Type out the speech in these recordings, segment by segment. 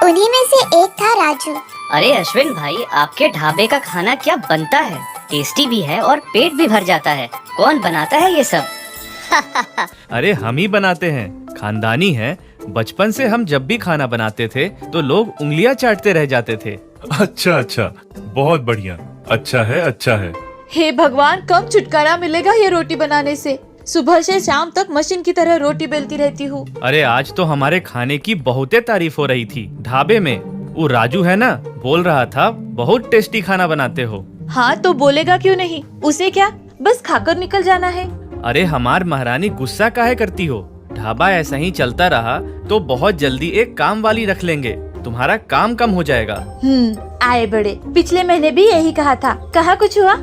उन्हीं में से एक था राजू। अरे अश्विन भाई, आपके ढाबे का खाना क्या बनता है? टेस्टी भी है और पेट भी भर जाता है। कौन बनाता है ये सब? अरे हम ही बनाते हैं, खानदानी है। बचपन से हम जब भी खाना बनाते थे तो लोग उंगलियां चाटते रह जाते थे। अच्छा अच्छा, बहुत बढ़िया। अच्छा है, अच्छा है। हे भगवान, कब छुटकारा मिलेगा ये रोटी बनाने से? सुबह से शाम तक मशीन की तरह रोटी बेलती रहती हूँ। अरे आज तो हमारे खाने की बहुते तारीफ हो रही थी ढाबे में। वो राजू है ना, बोल रहा था बहुत टेस्टी खाना बनाते हो। हाँ तो बोलेगा क्यों नहीं? उसे क्या, बस खाकर निकल जाना है। अरे हमार महारानी, गुस्सा काहे करती हो? ढाबा ऐसा ही चलता रहा तो बहुत जल्दी एक काम वाली रख लेंगे, तुम्हारा काम कम हो जाएगा। आए बड़े, पिछले महीने भी यही कहा था, कहा कुछ हुआ?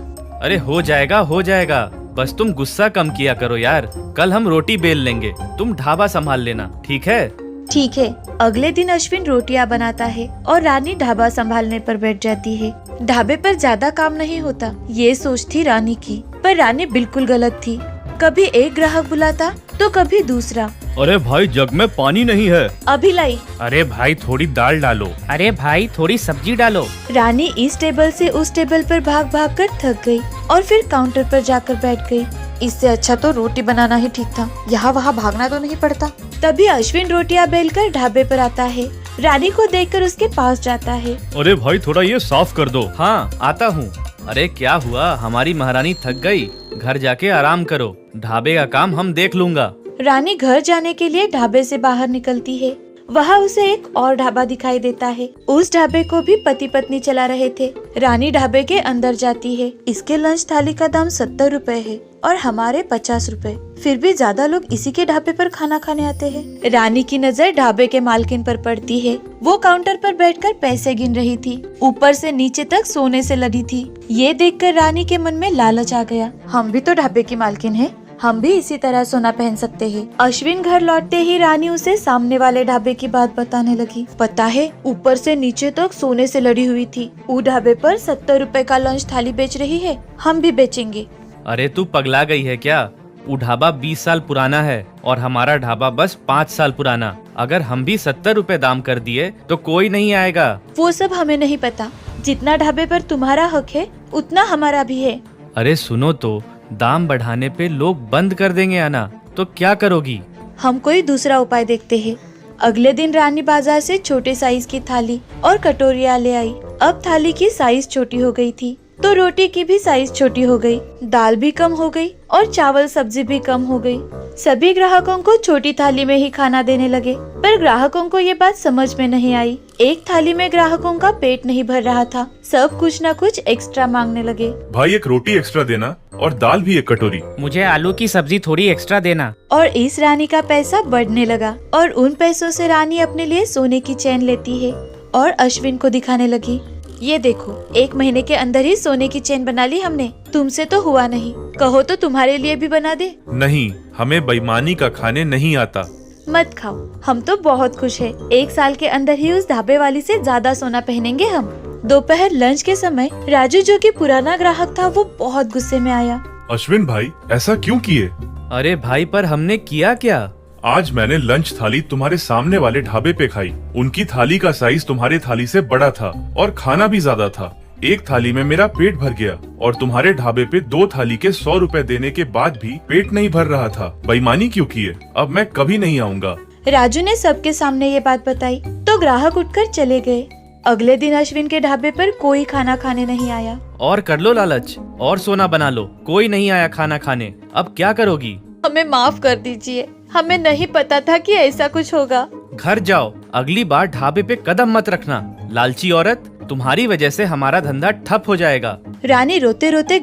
अरे हो जाएगा हो जाएगा, बस तुम गुस्सा कम किया करो यार। कल हम रोटी बेल लेंगे, तुम ढाबा संभाल लेना, ठीक है? ठीक है। अगले दिन अश्विन रोटियां बनाता है और रानी ढाबा संभालने पर बैठ जाती है। ढाबे पर ज्यादा काम नहीं होता, ये सोच थी रानी की, पर रानी बिल्कुल गलत थी। कभी एक ग्राहक बुलाता तो कभी दूसरा। अरे भाई, जग में पानी नहीं है। अभी लाई। अरे भाई, थोड़ी दाल डालो। अरे भाई, थोड़ी सब्जी डालो। रानी इस टेबल से उस टेबल पर भाग भाग कर थक गई और फिर काउंटर पर जाकर बैठ गई। इससे अच्छा तो रोटी बनाना ही ठीक था, यहाँ वहाँ भागना तो नहीं पड़ता। तभी अश्विन रोटियां बेलकर ढाबे पर आता है। रानी को देखकर उसके पास जाता है। अरे भाई, थोड़ा ये साफ कर दो। हाँ, आता हूँ। अरे क्या हुआ, हमारी महारानी थक गई, घर जाके आराम करो, ढाबे का काम हम देख लूंगा। रानी घर जाने के लिए ढाबे से बाहर निकलती है। वहाँ उसे एक और ढाबा दिखाई देता है। उस ढाबे को भी पति पत्नी चला रहे थे। रानी ढाबे के अंदर जाती है। इसके लंच थाली का दाम 70 रुपए है और हमारे 50 रुपए। फिर भी ज्यादा लोग इसी के ढाबे पर खाना खाने आते हैं। रानी की नजर ढाबे के मालकिन पर पड़ती है। वो काउंटर पर बैठकर पैसे गिन रही थी। ऊपर से नीचे तक सोने से लदी थी। ये देखकर रानी के मन में लालच आ गया, हम भी तो ढाबे की मालकिन है, हम भी इसी तरह सोना पहन सकते हैं। अश्विन घर लौटते ही रानी उसे सामने वाले ढाबे की बात बताने लगी। पता है, ऊपर से नीचे तक सोने से लड़ी हुई थी। वो ढाबे पर 70 रुपए का लंच थाली बेच रही है, हम भी बेचेंगे। अरे तू पगला गई है क्या? वो ढाबा 20 साल पुराना है और हमारा ढाबा बस 5 साल पुराना। अगर हम भी 70 रुपए दाम कर दिए तो कोई नहीं आएगा। वो सब हमें नहीं पता, जितना ढाबे पर तुम्हारा हक है उतना हमारा भी है। अरे सुनो तो, दाम बढ़ाने पे लोग बंद कर देंगे आना, तो क्या करोगी? हम कोई दूसरा उपाय देखते हैं। अगले दिन रानी बाजार से छोटे साइज की थाली और कटोरियां ले आई। अब थाली की साइज छोटी हो गई थी तो रोटी की भी साइज छोटी हो गई, दाल भी कम हो गई और चावल सब्जी भी कम हो गई। सभी ग्राहकों को छोटी थाली में ही खाना देने लगे, पर ग्राहकों को ये बात समझ में नहीं आई। एक थाली में ग्राहकों का पेट नहीं भर रहा था, सब कुछ न कुछ एक्स्ट्रा मांगने लगे। भाई, एक रोटी एक्स्ट्रा देना और दाल भी एक कटोरी। मुझे आलू की सब्जी थोड़ी एक्स्ट्रा देना। और इस रानी का पैसा बढ़ने लगा और उन पैसों से रानी अपने लिए सोने की चेन लेती है और अश्विन को दिखाने लगी। ये देखो, 1 महीने के अंदर ही सोने की चेन बना ली हमने। तुमसे तो हुआ नहीं, कहो तो तुम्हारे लिए भी बना दे। नहीं, हमें बेईमानी का खाने नहीं आता। मत खाओ, हम तो बहुत खुश हैं। 1 साल के अंदर ही उस ढाबे वाली से ज्यादा सोना पहनेंगे हम। दोपहर लंच के समय राजू, जो कि पुराना ग्राहक था, वो बहुत गुस्से में आया। अश्विन भाई, ऐसा क्यों किए? अरे भाई, पर हमने किया क्या? आज मैंने लंच थाली तुम्हारे सामने वाले ढाबे पे खाई। उनकी थाली का साइज तुम्हारे थाली से बड़ा था और खाना भी ज्यादा था। एक थाली में मेरा पेट भर गया और तुम्हारे ढाबे पे 2 थाली के 100 रुपए देने के बाद भी पेट नहीं भर रहा था। बेईमानी क्यों किए? अब मैं कभी नहीं आऊँगा। राजू ने सबके सामने ये बात बताई तो ग्राहक उठकर चले गए। अगले दिन अश्विन के ढाबे पर कोई खाना खाने नहीं आया। और कर लो लालच, और सोना बना लो, कोई नहीं आया खाना खाने। अब क्या करोगी? हमें माफ कर दीजिए, हमें नहीं पता था कि ऐसा कुछ होगा। घर जाओ, अगली बार ढाबे पे कदम मत रखना। लालची औरत, तुम्हारी वजह से हमारा धंधा ठप हो जाएगा। रानी रोते रोते